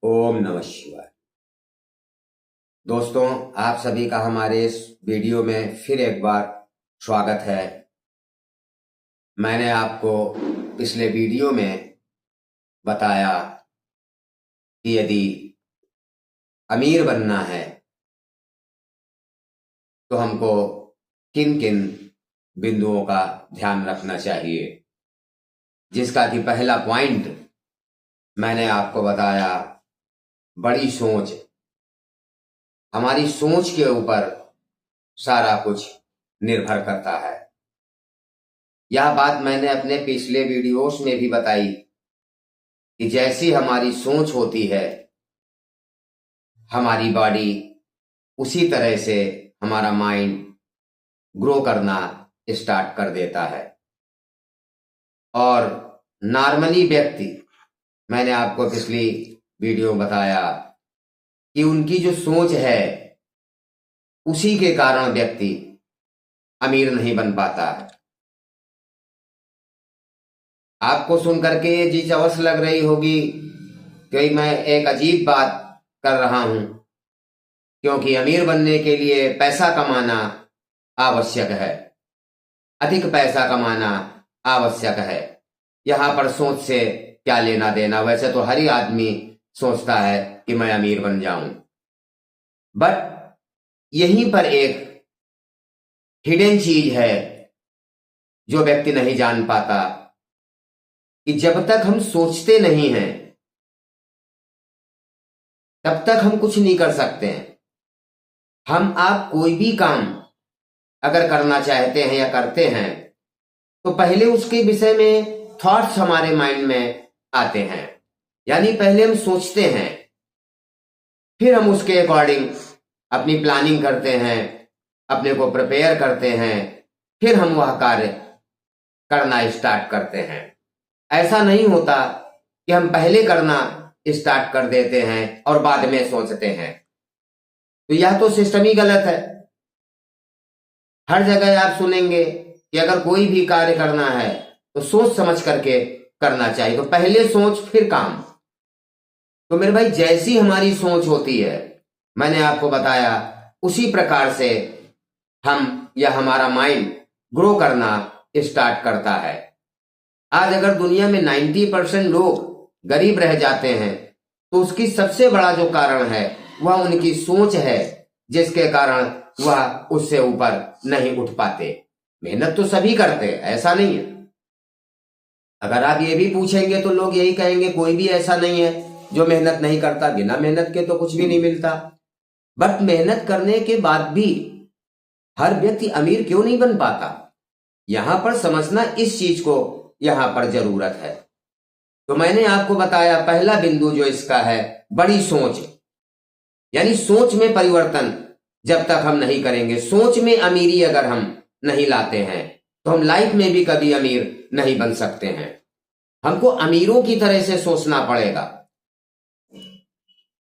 ओम नमः शिवाय। दोस्तों, आप सभी का हमारे इस वीडियो में फिर एक बार स्वागत है। मैंने आपको पिछले वीडियो में बताया कि यदि अमीर बनना है तो हमको किन किन बिंदुओं का ध्यान रखना चाहिए, जिसका कि पहला पॉइंट मैंने आपको बताया बड़ी सोच। हमारी सोच के ऊपर सारा कुछ निर्भर करता है। यह बात मैंने अपने पिछले वीडियोस में भी बताई कि जैसी हमारी सोच होती है, हमारी बॉडी उसी तरह से हमारा माइंड ग्रो करना स्टार्ट कर देता है। और नॉर्मली व्यक्ति, मैंने आपको पिछली वीडियो में बताया कि उनकी जो सोच है उसी के कारण व्यक्ति अमीर नहीं बन पाता है। आपको सुनकर के ये चीज अवश्य लग रही होगी कि मैं एक अजीब बात कर रहा हूं, क्योंकि अमीर बनने के लिए पैसा कमाना आवश्यक है, अधिक पैसा कमाना आवश्यक है। यहां पर सोच से क्या लेना देना। वैसे तो हर ही आदमी सोचता है कि मैं अमीर बन जाऊं, बट यहीं पर एक हिडन चीज है जो व्यक्ति नहीं जान पाता कि जब तक हम सोचते नहीं हैं तब तक हम कुछ नहीं कर सकते हैं। हम आप कोई भी काम अगर करना चाहते हैं या करते हैं तो पहले उसके विषय में थॉट्स हमारे माइंड में आते हैं, यानी पहले हम सोचते हैं, फिर हम उसके अकॉर्डिंग अपनी प्लानिंग करते हैं, अपने को प्रिपेयर करते हैं, फिर हम वह कार्य करना स्टार्ट करते हैं। ऐसा नहीं होता कि हम पहले करना स्टार्ट कर देते हैं और बाद में सोचते हैं। तो यह तो सिस्टम ही गलत है। हर जगह आप सुनेंगे कि अगर कोई भी कार्य करना है तो सोच समझ करके करना चाहिए। तो पहले सोच फिर काम। तो मेरे भाई, जैसी हमारी सोच होती है, मैंने आपको बताया उसी प्रकार से हम या हमारा माइंड ग्रो करना स्टार्ट करता है। आज अगर दुनिया में 90% लोग गरीब रह जाते हैं तो उसकी सबसे बड़ा जो कारण है वह उनकी सोच है, जिसके कारण वह उससे ऊपर नहीं उठ पाते। मेहनत तो सभी करते हैं, ऐसा नहीं है। अगर आप ये भी पूछेंगे तो लोग यही कहेंगे कोई भी ऐसा नहीं है जो मेहनत नहीं करता। बिना मेहनत के तो कुछ भी नहीं मिलता। बट मेहनत करने के बाद भी हर व्यक्ति अमीर क्यों नहीं बन पाता, यहां पर समझना इस चीज को यहां पर जरूरत है। तो मैंने आपको बताया पहला बिंदु जो इसका है, बड़ी सोच। यानी सोच में परिवर्तन जब तक हम नहीं करेंगे, सोच में अमीरी अगर हम नहीं लाते हैं तो हम लाइफ में भी कभी अमीर नहीं बन सकते हैं। हमको अमीरों की तरह से सोचना पड़ेगा,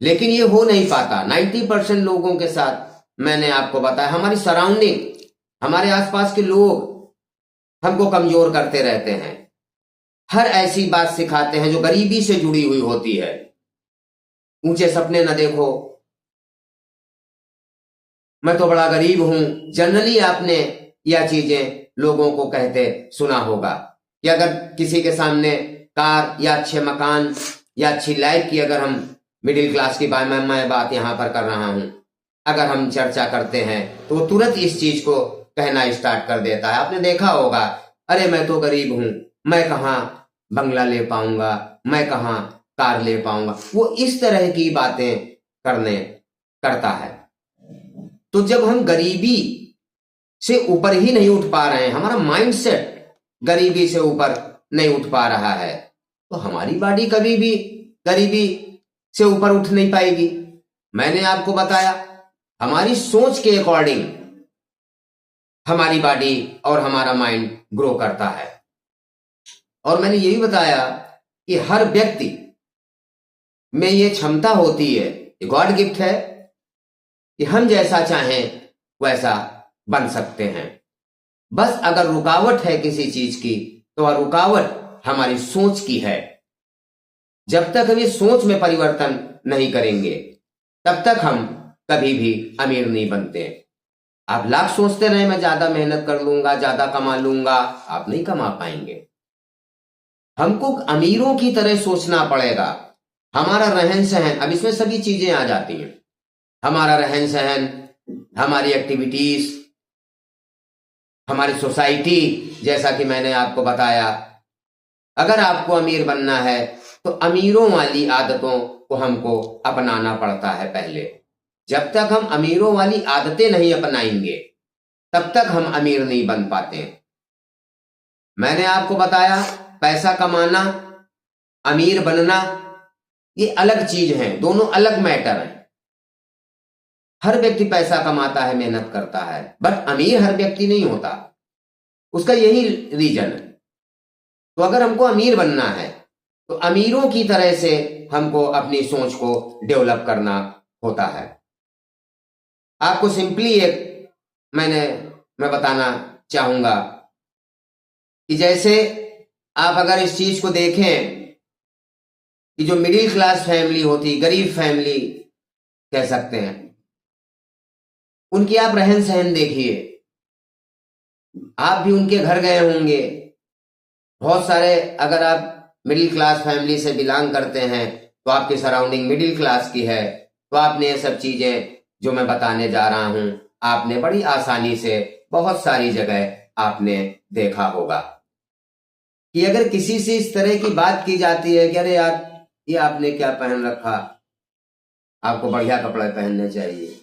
लेकिन ये हो नहीं पाता 90% लोगों के साथ। मैंने आपको बताया हमारी सराउंडिंग, हमारे आसपास के लोग हमको कमजोर करते रहते हैं। हर ऐसी बात सिखाते हैं जो गरीबी से जुड़ी हुई होती है। ऊंचे सपने न देखो, मैं तो बड़ा गरीब हूं। जनरली आपने यह चीजें लोगों को कहते सुना होगा कि अगर किसी के सामने कार या अच्छे मकान या अच्छी लाइफ की, अगर हम मिडिल क्लास की मैं बात यहां पर कर रहा हूं, अगर हम चर्चा करते हैं तो वो तुरंत इस चीज को कहना स्टार्ट कर देता है। आपने देखा होगा, अरे मैं तो गरीब हूं, मैं कहां बंगला ले पाऊंगा, मैं कहां कार ले पाऊंगा। वो इस तरह की बातें करता है। तो जब हम गरीबी से ऊपर ही नहीं उठ पा रहे हैं, हमारा माइंडसेट गरीबी से ऊपर नहीं उठ पा रहा है, तो हमारी बॉडी कभी भी गरीबी से ऊपर उठ नहीं पाएगी। मैंने आपको बताया हमारी सोच के अकॉर्डिंग हमारी बॉडी और हमारा माइंड ग्रो करता है। और मैंने यही बताया कि हर व्यक्ति में ये क्षमता होती है, गॉड गिफ्ट है, कि हम जैसा चाहें वैसा बन सकते हैं। बस अगर रुकावट है किसी चीज की तो वह रुकावट हमारी सोच की है। जब तक हम इस सोच में परिवर्तन नहीं करेंगे तब तक हम कभी भी अमीर नहीं बनते। आप लाख सोचते रहे मैं ज्यादा मेहनत कर लूंगा, ज्यादा कमा लूंगा, आप नहीं कमा पाएंगे। हमको अमीरों की तरह सोचना पड़ेगा। हमारा रहन सहन, अब इसमें सभी चीजें आ जाती हैं, हमारा रहन सहन, हमारी एक्टिविटीज, हमारी सोसाइटी, जैसा कि मैंने आपको बताया। अगर आपको अमीर बनना है तो अमीरों वाली आदतों को हमको अपनाना पड़ता है पहले। जब तक हम अमीरों वाली आदतें नहीं अपनाएंगे तब तक हम अमीर नहीं बन पाते। मैंने आपको बताया पैसा कमाना, अमीर बनना, ये अलग चीज है, दोनों अलग मैटर है। हर व्यक्ति पैसा कमाता है, मेहनत करता है, बट अमीर हर व्यक्ति नहीं होता। उसका यही रीजन है। तो अगर हमको अमीर बनना है तो अमीरों की तरह से हमको अपनी सोच को डेवलप करना होता है। आपको सिंपली एक मैं बताना चाहूंगा कि जैसे आप अगर इस चीज को देखें कि जो मिडिल क्लास फैमिली होती, गरीब फैमिली कह सकते हैं, उनकी आप रहन सहन देखिए। आप भी उनके घर गए होंगे, बहुत सारे, अगर आप मिडिल क्लास फैमिली से बिलोंग करते हैं तो आपकी सराउंडिंग मिडिल क्लास की है, तो आपने ये सब चीजें जो मैं बताने जा रहा हूं आपने बड़ी आसानी से बहुत सारी जगह आपने देखा होगा कि अगर किसी से इस तरह की बात की जाती है कि अरे यार ये आपने क्या पहन रखा, आपको बढ़िया कपड़े पहनने चाहिए,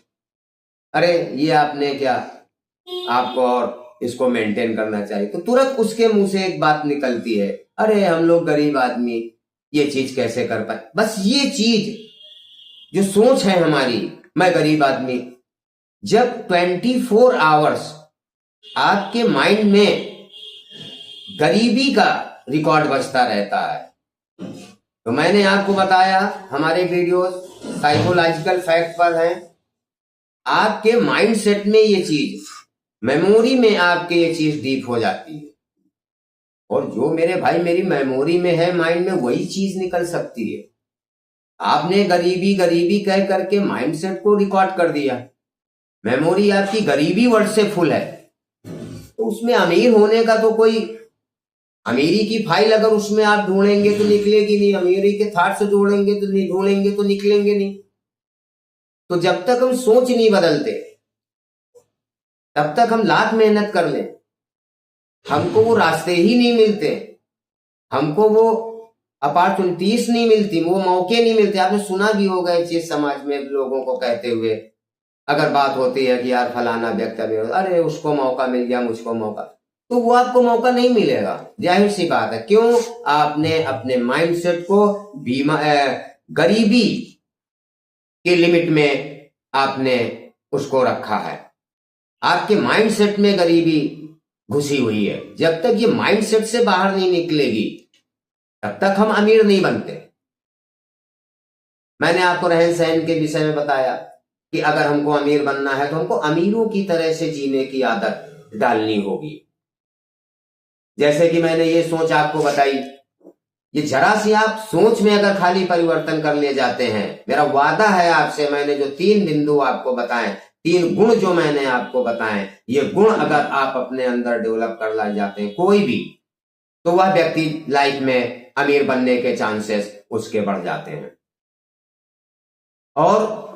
अरे ये आपने क्या, आपको और इसको मेंटेन करना चाहिए, तो तुरंत उसके मुंह से एक बात निकलती है, अरे हम लोग गरीब आदमी ये चीज कैसे कर पाए। बस ये चीज जो सोच है हमारी, मैं गरीब आदमी, जब 24 आवर्स आपके माइंड में गरीबी का रिकॉर्ड बजता रहता है, तो मैंने आपको बताया हमारे वीडियोस साइकोलॉजिकल फैक्ट पर हैं। आपके माइंड सेट में ये चीज, मेमोरी में आपके ये चीज डीप हो जाती है, और जो मेरे भाई मेरी मेमोरी में है, माइंड में, वही चीज निकल सकती है। आपने गरीबी गरीबी कह करके माइंड सेट को रिकॉर्ड कर दिया, मेमोरी आपकी गरीबी वर्ड से फुल है, तो उसमें अमीर होने का तो कोई, अमीरी की फाइल अगर उसमें आप ढूंढेंगे तो निकलेगी नहीं, अमीरी के थाट से जोड़ेंगे तो नहीं, ढूंढेंगे तो निकलेंगे नहीं। तो जब तक हम सोच नहीं बदलते तब तक हम लाख मेहनत कर लें, हमको वो रास्ते ही नहीं मिलते, हमको वो अपॉर्चुनिटीज नहीं मिलती, वो मौके नहीं मिलते। आपने सुना भी होगा ये चीज समाज में लोगों को कहते हुए, अगर बात होती है कि यार फलाना व्यक्ति, अरे उसको मौका मिल गया, मुझको मौका, तो वो आपको मौका नहीं मिलेगा, जाहिर सी बात है। क्यों? आपने अपने माइंडसेट को गरीबी के लिमिट में आपने उसको रखा है, आपके माइंडसेट में गरीबी घुसी हुई है। जब तक ये माइंडसेट से बाहर नहीं निकलेगी तब तक हम अमीर नहीं बनते। मैंने आपको रहन सहन के विषय में बताया कि अगर हमको अमीर बनना है तो हमको अमीरों की तरह से जीने की आदत डालनी होगी। जैसे कि मैंने ये सोच आपको बताई, ये जरा सी आप सोच में अगर खाली परिवर्तन कर ले जाते हैं, मेरा वादा है आपसे, मैंने जो 3 बिंदु आपको बताएं, 3 गुण जो मैंने आपको बताएं, ये गुण अगर आप अपने अंदर डेवलप कर ला जाते हैं कोई भी, तो वह व्यक्ति लाइफ में अमीर बनने के चांसेस उसके बढ़ जाते हैं। और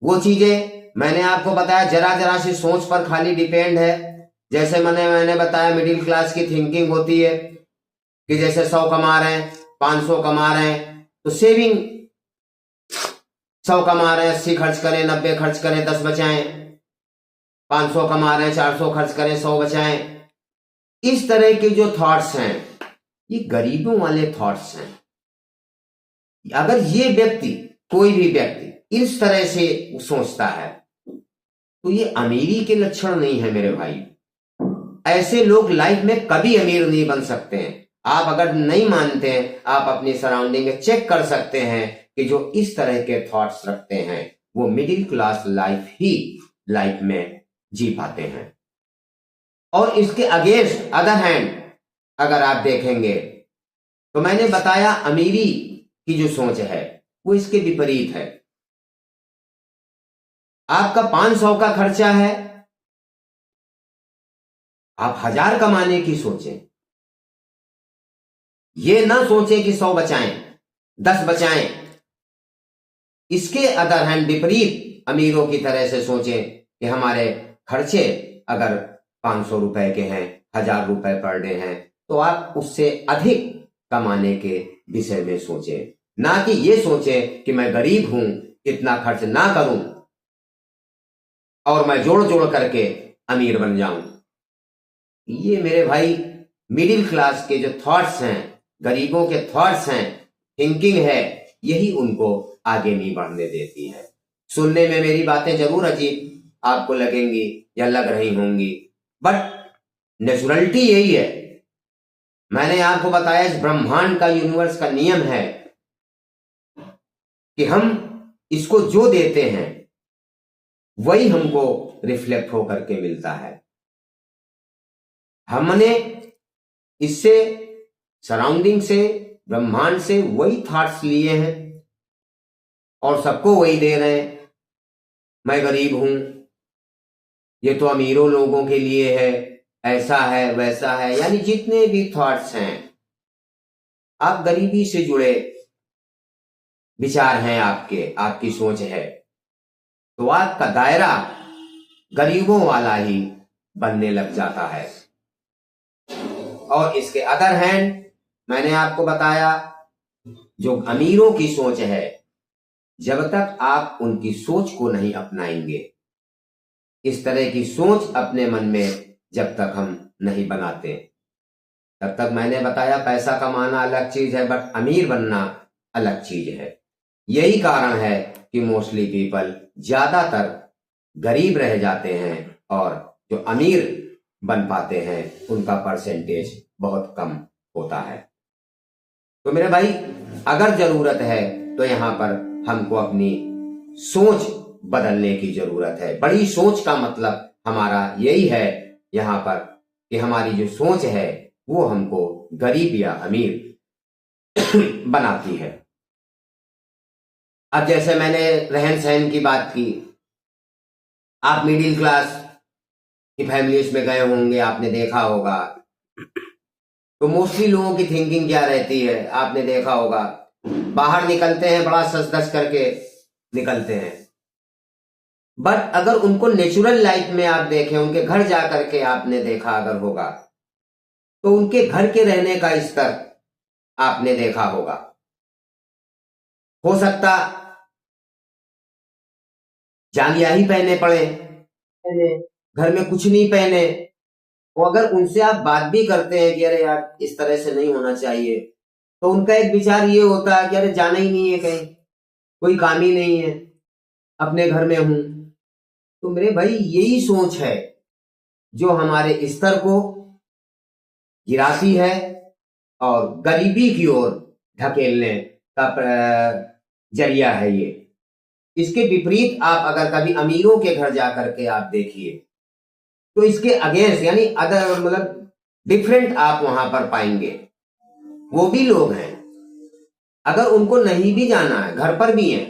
वो चीजें मैंने आपको बताया जरा जरा सी सोच पर खाली डिपेंड है। जैसे मैंने बताया मिडिल क्लास की थिंकिंग होती है कि जैसे 100 कमा रहे हैं, 500 कमा रहे हैं, तो सेविंग 100 कमा रहे हैं 80 खर्च करें, 90 खर्च करें 10 बचाएं, 500 कमा रहे हैं 400 खर्च करें 100 बचाएं। इस तरह के जो थॉट्स हैं ये गरीबों वाले थॉट्स हैं। अगर ये व्यक्ति, कोई भी व्यक्ति इस तरह से सोचता है तो ये अमीरी के लक्षण नहीं है मेरे भाई। ऐसे लोग लाइफ में कभी अमीर नहीं बन सकते हैं। आप अगर नहीं मानते हैं, आप अपनी सराउंडिंग में चेक कर सकते हैं कि जो इस तरह के थॉट्स रखते हैं वो मिडिल क्लास लाइफ ही लाइफ में जी पाते हैं। और इसके अगेंस्ट अदर हैंड अगर आप देखेंगे तो मैंने बताया अमीरी की जो सोच है वो इसके विपरीत है। आपका 500 का खर्चा है, आप 1000 कमाने की सोचें। ये ना सोचें कि 100 बचाएं, 10 बचाएं। इसके अदर हैंड विपरीत अमीरों की तरह से सोचें कि हमारे खर्चे अगर 500 रुपए के हैं, 1000 रुपए पर डे हैं, तो आप उससे अधिक कमाने के विषय में सोचें, ना कि ये सोचें कि मैं गरीब हूं, इतना खर्च ना करूं और मैं जोड़ जोड़ करके अमीर बन जाऊं। ये मेरे भाई मिडिल क्लास के जो थॉट्स हैं, गरीबों के थॉट्स हैं, थिंकिंग है, यही उनको आगे नहीं बढ़ने देती है। सुनने में मेरी बातें जरूर अजीब आपको लगेंगी या लग रही होंगी, बट नेचुरलिटी यही है। मैंने आपको बताया इस ब्रह्मांड का, यूनिवर्स का नियम है कि हम इसको जो देते हैं वही हमको रिफ्लेक्ट होकर के मिलता है। हमने इससे, सराउंडिंग से, ब्रह्मांड से वही थॉट्स लिए हैं और सबको वही दे रहे हैं। मैं गरीब हूं, ये तो अमीरों लोगों के लिए है, ऐसा है वैसा है, यानी जितने भी थॉट्स हैं, आप गरीबी से जुड़े विचार हैं आपके, आपकी सोच है, तो आपका दायरा गरीबों वाला ही बनने लग जाता है। और इसके अदर हैंड मैंने आपको बताया जो अमीरों की सोच है, जब तक आप उनकी सोच को नहीं अपनाएंगे, इस तरह की सोच अपने मन में जब तक हम नहीं बनाते, तब तक मैंने बताया पैसा कमाना अलग चीज है, बट अमीर बनना अलग चीज है। यही कारण है कि मोस्टली पीपल ज्यादातर गरीब रह जाते हैं और जो अमीर बन पाते हैं उनका परसेंटेज बहुत कम होता है। तो मेरे भाई, अगर जरूरत है तो यहां पर हमको अपनी सोच बदलने की जरूरत है। बड़ी सोच का मतलब हमारा यही है यहां पर कि हमारी जो सोच है वो हमको गरीब या अमीर बनाती है। अब जैसे मैंने रहन सहन की बात की, आप मिडिल क्लास की फैमिलीज में गए होंगे, आपने देखा होगा, तो मोस्टली लोगों की थिंकिंग क्या रहती है, आपने देखा होगा, बाहर निकलते हैं बड़ा सच धज करके निकलते हैं, बट अगर उनको नेचुरल लाइफ में आप देखें, उनके घर जा करके आपने देखा अगर होगा, तो उनके घर के रहने का स्तर आपने देखा होगा। हो सकता जांघिया ही पहने पड़े, घर में कुछ नहीं पहने, और अगर उनसे आप बात भी करते हैं कि अरे यार इस तरह से नहीं होना चाहिए, तो उनका एक विचार ये होता है कि अरे जाना ही नहीं है कहीं, कोई काम ही नहीं है, अपने घर में हूं। तो मेरे भाई, यही सोच है जो हमारे स्तर को गिराती है और गरीबी की ओर ढकेलने का जरिया है ये। इसके विपरीत आप अगर कभी अमीरों के घर जाकर के आप देखिए, तो इसके अगेंस्ट, यानी अदर, मतलब डिफरेंट आप वहां पर पाएंगे। वो भी लोग हैं, अगर उनको नहीं भी जाना है, घर पर भी हैं,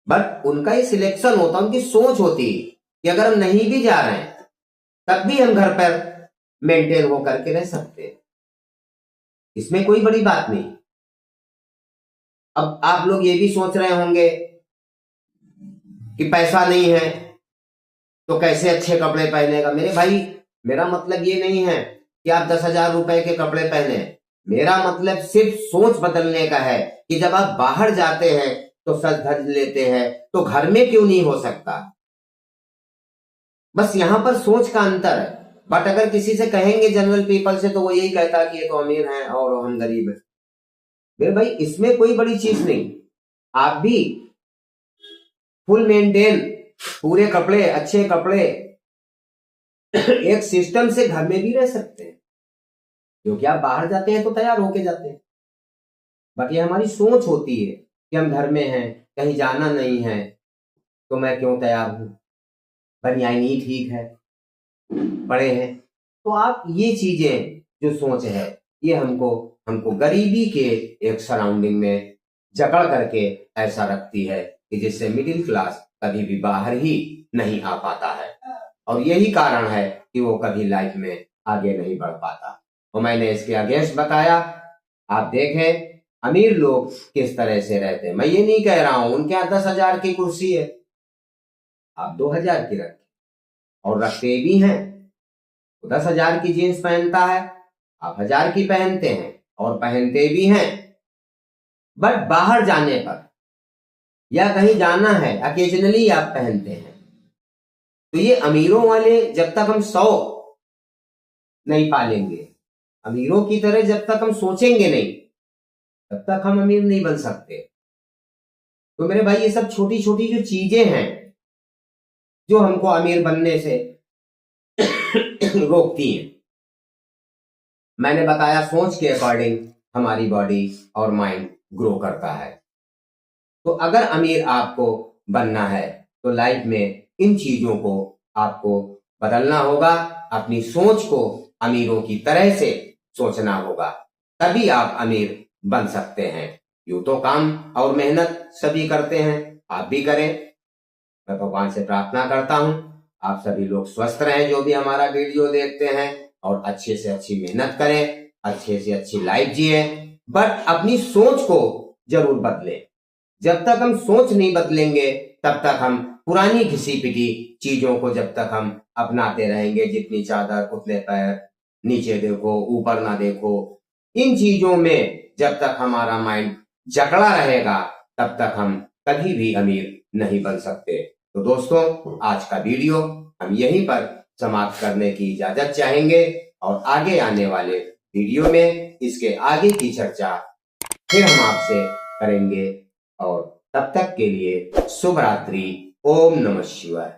बट उनका ये सिलेक्शन होता, उनकी सोच होती है कि अगर हम नहीं भी जा रहे हैं तब भी हम घर पर मेंटेन होकर के रह सकते हैं, इसमें कोई बड़ी बात नहीं। अब आप लोग ये भी सोच रहे होंगे कि पैसा नहीं है तो कैसे अच्छे कपड़े पहनेगा। मेरे भाई, मेरा मतलब ये नहीं है कि आप 10,000 रुपए के कपड़े पहने, मेरा मतलब सिर्फ सोच बदलने का है कि जब आप बाहर जाते हैं तो सज धज लेते हैं, तो घर में क्यों नहीं हो सकता। बस यहां पर सोच का अंतर है। बट अगर किसी से कहेंगे जनरल पीपल से, तो वो यही कहता कि ये तो अमीर हैं और हम गरीब हैं। मेरे भाई, इसमें कोई बड़ी चीज नहीं, आप भी फुल मेंटेन, पूरे कपड़े, अच्छे कपड़े, एक सिस्टम से घर में भी रह सकते हैं, क्योंकि आप बाहर जाते हैं तो तैयार होके जाते हैं। बट ये हमारी सोच होती है कि हम घर में हैं, कहीं जाना नहीं है, तो मैं क्यों तैयार हूं, बनियान ही ठीक है, पड़े हैं। तो आप ये चीजें जो सोच है, ये हमको हमको गरीबी के एक सराउंडिंग में जकड़ करके ऐसा रखती है कि जिससे मिडिल क्लास कभी भी बाहर ही नहीं आ पाता है, और यही कारण है कि वो कभी लाइफ में आगे नहीं बढ़ पाता। तो मैंने इसके अगेंस्ट बताया। आप देखें अमीर लोग किस तरह से रहते हैं। मैं ये नहीं कह रहा हूं उनके यहाँ 10,000 की कुर्सी है, आप 2,000 की रखें, और रखते भी हैं। 10,000 की जीन्स पहनता है, आप 1,000 की पहनते हैं और पहनते भी हैं। बट बाहर जाने पर या कहीं जाना है अकेजनली आप पहनते हैं। तो ये अमीरों वाले जब तक हम 100 नहीं पालेंगे, अमीरों की तरह जब तक हम सोचेंगे नहीं, तब तक हम अमीर नहीं बन सकते। तो मेरे भाई ये सब छोटी छोटी जो चीजें हैं जो हमको अमीर बनने से रोकती हैं। मैंने बताया सोच के अकॉर्डिंग हमारी बॉडी और माइंड ग्रो करता है। तो अगर अमीर आपको बनना है तो लाइफ में इन चीजों को आपको बदलना होगा। अपनी सोच को अमीरों की तरह से सोचना होगा, तभी आप अमीर बन सकते हैं। यूं तो काम और मेहनत सभी करते हैं, आप भी करें। मैं भगवान से प्रार्थना करता हूं आप सभी लोग स्वस्थ रहें जो भी हमारा वीडियो देखते हैं, और अच्छे से अच्छी मेहनत करें, अच्छे से अच्छी लाइफ जिए। बट अपनी सोच को जरूर बदलें। जब तक हम सोच नहीं बदलेंगे तब तक हम पुरानी घिसी पिटी चीजों को जब तक हम अपनाते रहेंगे, जितनी चादर उतने पैर, नीचे देखो ऊपर ना देखो, इन चीजों में जब तक हमारा माइंड जकड़ा रहेगा तब तक हम कभी भी अमीर नहीं बन सकते। तो दोस्तों आज का वीडियो हम यहीं पर समाप्त करने की इजाजत चाहेंगे, और आगे आने वाले वीडियो में इसके आगे की चर्चा फिर हम आपसे करेंगे। और तब तक के लिए शुभ रात्रि। ओम नमः शिवाय।